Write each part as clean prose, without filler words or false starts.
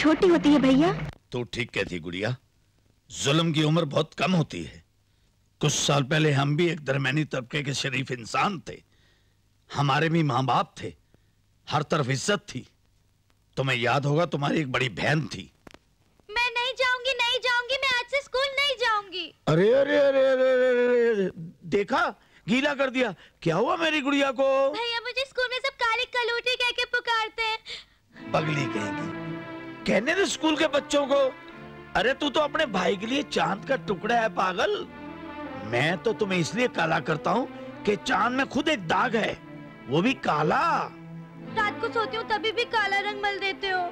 छोटी होती है भैया। तू ठीक कहती गुड़िया, जुल्म की उम्र बहुत कम होती है। कुछ साल पहले हम भी एक दरमियानी तबके के शरीफ इंसान थे। हमारे भी माँ बाप थे, हर तरफ इज्जत थी। तुम्हें याद होगा तुम्हारी एक बड़ी बहन थी। मैं नहीं जाऊंगी, नहीं जाऊंगी, मैं आज से स्कूल नहीं जाऊंगी। अरे अरे अरे अरे अरे, अरे देखा, गीला कर दिया। क्या हुआ मेरी गुड़िया को? भैया मुझे स्कूल में सब काली कलूटी कह के पुकारते हैं। पगली कहेगी, कहने दे स्कूल के बच्चों को। अरे तू तो अपने भाई के लिए चांद का टुकड़ा है पागल। मैं तो तुम्हें इसलिए काला करता हूँ कि चांद में खुद एक दाग है, वो भी काला। रात को सोती हूँ तभी भी काला रंग मल देते हो।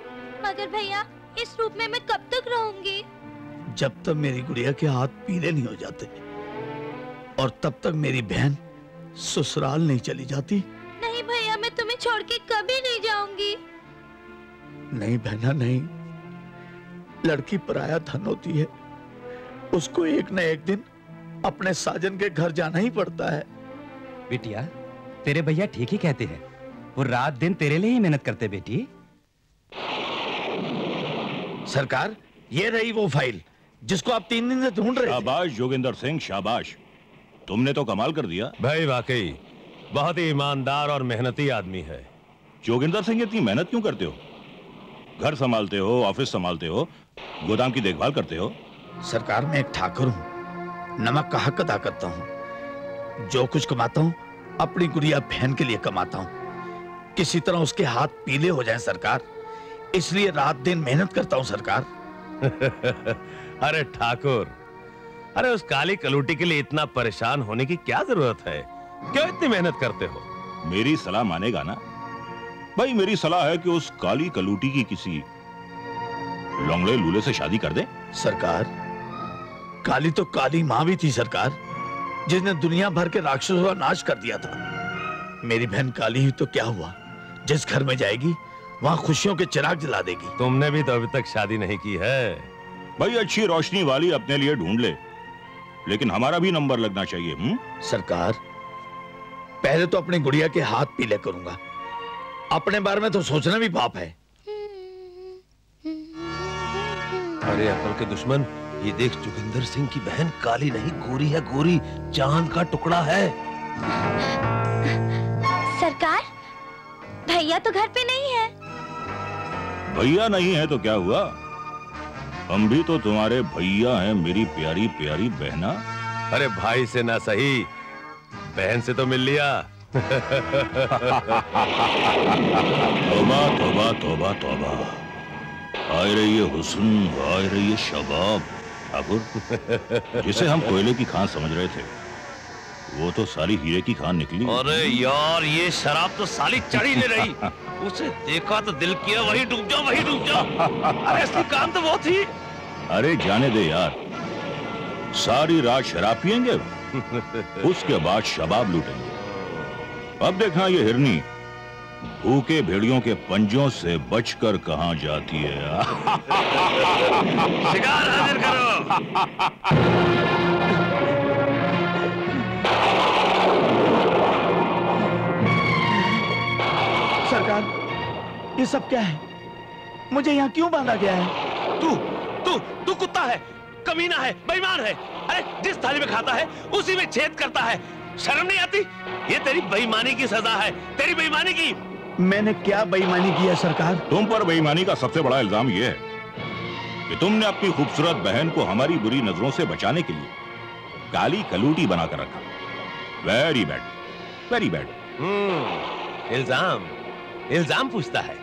मगर भैया इस रूप में मैं कब तक रहूंगी? जब तक मेरी गुड़िया के हाथ पीले नहीं हो जाते और तब तक मेरी बहन ससुराल नहीं चली जाती। नहीं भैया, मैं तुम्हें छोड़ के कभी नहीं जाऊंगी। नहीं बहना नहीं, लड़की पराया धन होती है। उसको एक न एक दिन अपने साजन के घर जाना ही पड़ता है। बिटिया, तेरे भैया ठीक ही कहते हैं, वो रात दिन तेरे लिए ही मेहनत करते बेटी। सरकार, ये रही वो फाइल जिसको आप 3 दिन से ढूंढ रहे थे। शाबाश जोगिंदर सिंह, शाबाश, तुमने तो कमाल कर दिया। भाई वाकई बहुत ही ईमानदार और मेहनती आदमी है। जोगिंदर सिंह, इतनी मेहनत क्यों करते हो? घर संभालते हो, ऑफिस संभालते हो, गोदाम की देखभाल करते हो। सरकार, मैं एक ठाकुर हूँ, नमक का हक अदा करता हूँ। जो कुछ कमाता हूँ अपनी गुड़िया बहन के लिए कमाता हूँ। किसी तरह उसके हाथ पीले हो जाएं सरकार, इसलिए रात दिन मेहनत करता हूँ सरकार। अरे ठाकुर, अरे उस काली कलूटी के लिए इतना परेशान होने की क्या जरूरत है? क्यों इतनी मेहनत करते हो? मेरी सलाह मानेगा ना भाई? मेरी सलाह है कि उस काली कलूटी की किसी लंगड़े लूले से शादी कर दे। सरकार, काली तो काली माँ भी थी सरकार, जिसने दुनिया भर के राक्षसों का नाश कर दिया था। मेरी बहन काली ही तो क्या हुआ, जिस घर में जाएगी वहां खुशियों के चिराग जला देगी। तुमने भी तो अभी तक शादी नहीं की है। भाई अच्छी रोशनी वाली अपने लिए ढूंढ ले, लेकिन हमारा भी नंबर लगना चाहिए। सरकार, पहले तो अपनी गुड़िया के हाथ पीले करूंगा, अपने बारे में तो सोचना भी पाप है। अरे अकल के दुश्मन, ये देख, जोगिंदर सिंह की बहन काली नहीं गोरी है, गोरी, चांद का टुकड़ा है। सरकार, भैया तो घर पे नहीं है। भैया नहीं है तो क्या हुआ? हम भी तो तुम्हारे भैया हैं मेरी प्यारी प्यारी बहना। अरे भाई से ना सही, बहन से तो मिल लिया। तौबा तौबा तौबा तौबा, आए रही है हुस्न, आए रही है शबाब। ठाकुर, जिसे हम कोयले की खान समझ रहे थे, वो तो सारी हीरे की खान निकली। अरे यार, ये शराब तो साली चढ़ी नहीं रही। उसे देखा तो दिल किया वही डूब जाओ, वही डूब जाओ। अरे असली काम तो वो थी। अरे जाने दे यार, सारी रात शराब पियेंगे, उसके बाद शबाब लूटेंगे। अब देखना ये हिरनी भूखे भेड़ियों के पंजों से बचकर कहां जाती है। शिकार हाजिर करो। सरकार, ये सब क्या है? मुझे यहाँ क्यों बांधा गया है? तू तू तू कुत्ता है, कमीना है, बेईमान है। अरे जिस थाली में खाता है उसी में छेद करता है। शर्म नहीं आती? ये तेरी बेईमानी की सजा है, तेरी बेईमानी की। मैंने क्या बेईमानी की है सरकार? तुम पर बेईमानी का सबसे बड़ा इल्जाम यह है कि तुमने अपनी खूबसूरत बहन को हमारी बुरी नजरों से बचाने के लिए काली कलूटी बनाकर रखा। Very bad, very bad. इल्जाम इल्जाम पूछता है।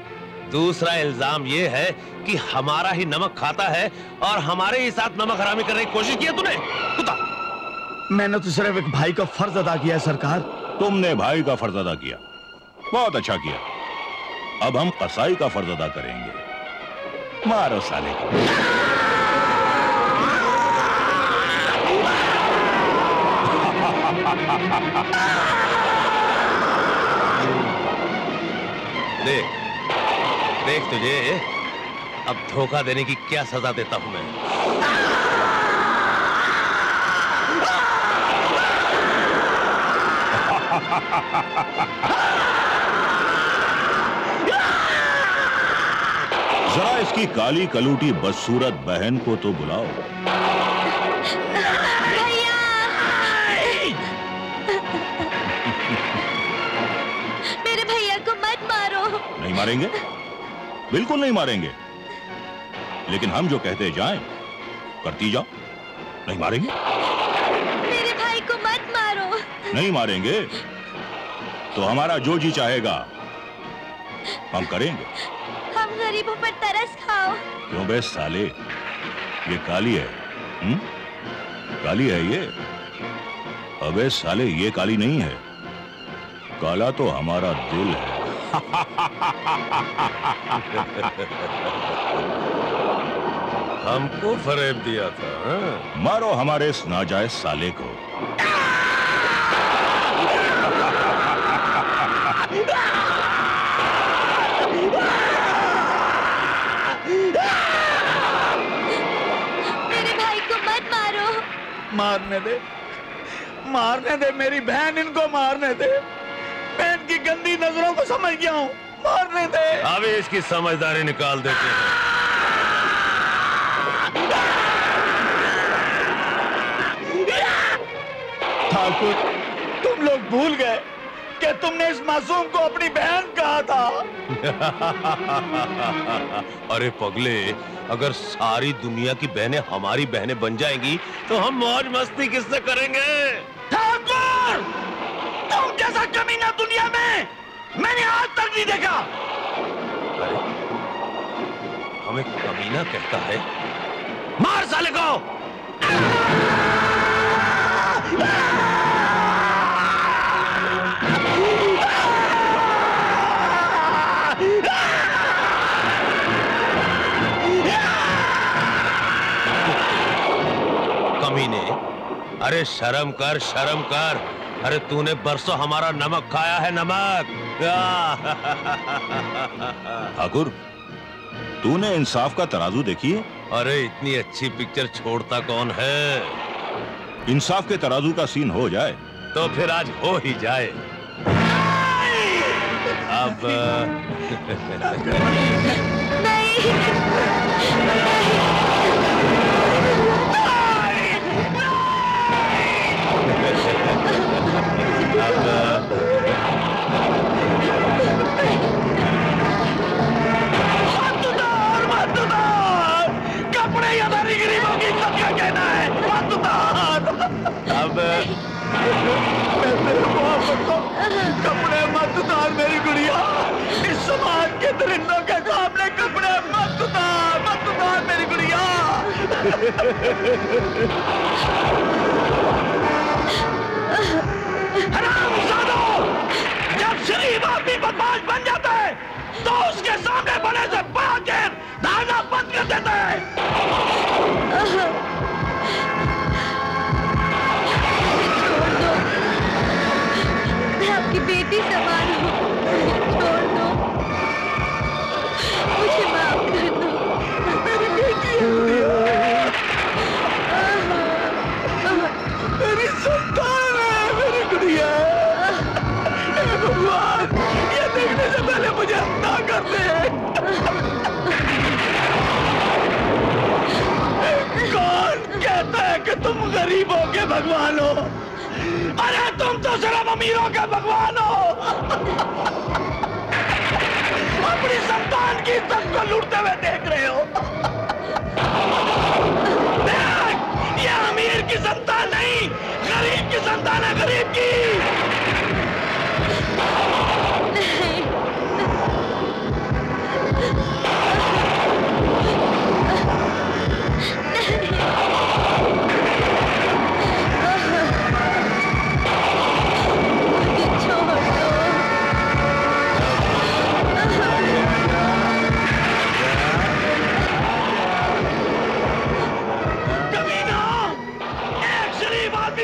दूसरा इल्जाम यह है कि हमारा ही नमक खाता है और हमारे ही साथ नमक हरामी करने की कोशिश की है तूने, कुत्ता। मैंने तो सिर्फ एक भाई का फर्ज अदा किया सरकार। तुमने भाई का फर्ज अदा किया, बहुत अच्छा किया। अब हम कसाई का फर्ज अदा करेंगे। मारो साले को। देख देख, तुझे अब धोखा देने की क्या सजा देता हूं मैं। जरा इसकी काली कलूटी बदसूरत बहन को तो बुलाओ। भैया मेरे भैया को मत मारो। नहीं मारेंगे, बिल्कुल नहीं मारेंगे, लेकिन हम जो कहते जाएं करती जाओ। नहीं मारेंगे? मेरे भाई को मत मारो। नहीं मारेंगे तो हमारा जो जी चाहेगा हम करेंगे। हम गरीबों पर तरस खाओ। क्यों बे साले, ये काली है? काली है ये? अबे साले, ये काली नहीं है, काला तो हमारा दिल है। हमको फरेब दिया था। हाँ? मारो हमारे इस नाजायज साले को। मेरे भाई को मत मारो। मारने दे, मारने दे, मेरी बहन इनको मारने दे। मैं इनकी गंदी नजरों को समझ गया हूँ, मारने दे। अभी इसकी समझदारी निकाल देते हैं। ठाकुर, तुम लोग भूल गए कि तुमने इस मासूम को अपनी बहन कहा था। अरे पगले, अगर सारी दुनिया की बहनें हमारी बहनें बन जाएंगी तो हम मौज मस्ती किससे करेंगे? ठाकुर, तुम जैसा कमीना दुनिया में मैंने आज तक नहीं देखा। अरे हमें कमीना कहता है? मार साले को। कमीने, अरे शर्म कर, शर्म कर। अरे तूने बरसों हमारा नमक खाया है, नमक। ठाकुर, तूने इंसाफ का तराजू देखी है? अरे इतनी अच्छी पिक्चर छोड़ता कौन है? इंसाफ के तराजू का सीन हो जाए तो फिर आज हो ही जाए। अब कपड़े यादारी गरीबों की सब क्या कहना है? मत उतार। अब कपड़े मत उतार मेरी गुड़िया। इस समाज के दरिंदों के सामने कपड़े मत उतार मेरी गुड़िया। हरामजादो, जब शरीफ आदमी बदमाश बन जाता है तो उसके सामने बड़े से बड़ा जेल धारना बंद कर देता है। मैं आपकी बेटी समान हूँ, छोड़ दो, मुझे माफ कर दो। मेरी बेटी मेरी संतान है, मेरी गुड़िया। हे भगवान, ये देखने से पहले मुझे अंधा कर दे। कौन कहता है कि तुम गरीबों के भगवान हो? अरे तुम तो सिर्फ अमीरों के भगवान हो। अपनी संतान की इज्जत को लूटते हुए देख रहे हो। ये अमीर की संतान नहीं, गरीब की संतान है, गरीब की।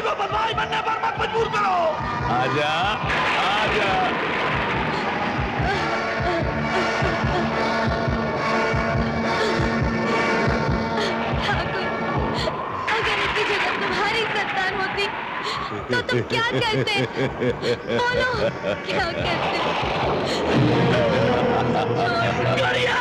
बदमाश बनने पर मत मजबूर करो। आजा, आजा। ठाकुर, अगर इनकी जगह तुम्हारी संतान होती तो तुम क्या करते? बोलो, क्या करते? गुड़िया!